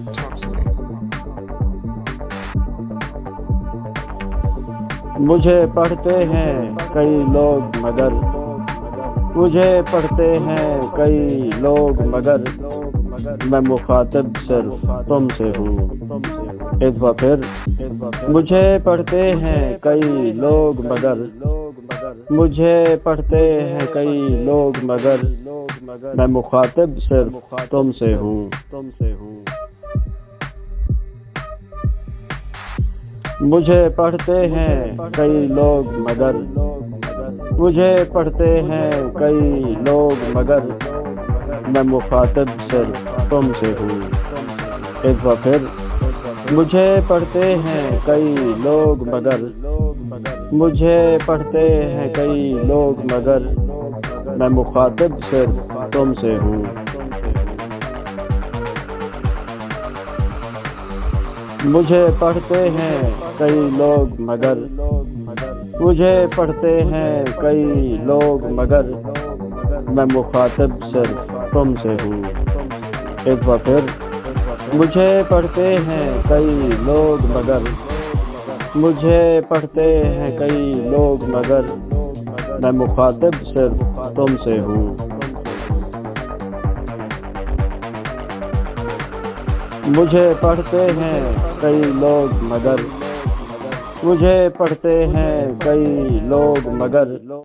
Talk to me. مجھے پڑھتے ہیں کئی لوگ مگر مجھے پڑھتے ہیں کئی لوگ مگر میں مخاطب صرف تم سے ہوں۔ ایک بار پھر، مجھے پڑھتے ہیں کئی لوگ مگر مجھے پڑھتے ہیں کئی لوگ مگر میں مخاطب صرف تم سے ہوں۔ مجھے پڑھتے ہیں کئی لوگ مگر مجھے پڑھتے ہیں کئی لوگ مگر میں مخاطب صرف تم سے ہوں۔ ایک بار پھر، مجھے پڑھتے ہیں کئی لوگ مگر مجھے پڑھتے ہیں کئی لوگ مگر میں مخاطب صرف تم سے ہوں۔ مجھے پڑھتے ہیں کئی لوگ مگر مجھے پڑھتے ہیں کئی لوگ مگر میں مخاطب صرف تم سے ہوں۔ ایک بار پھر، مجھے پڑھتے ہیں کئی لوگ مگر مجھے پڑھتے ہیں کئی لوگ مگر میں مخاطب صرف تم سے ہوں۔ مجھے پڑھتے ہیں کئی لوگ مگر مجھے پڑھتے ہیں کئی لوگ مگر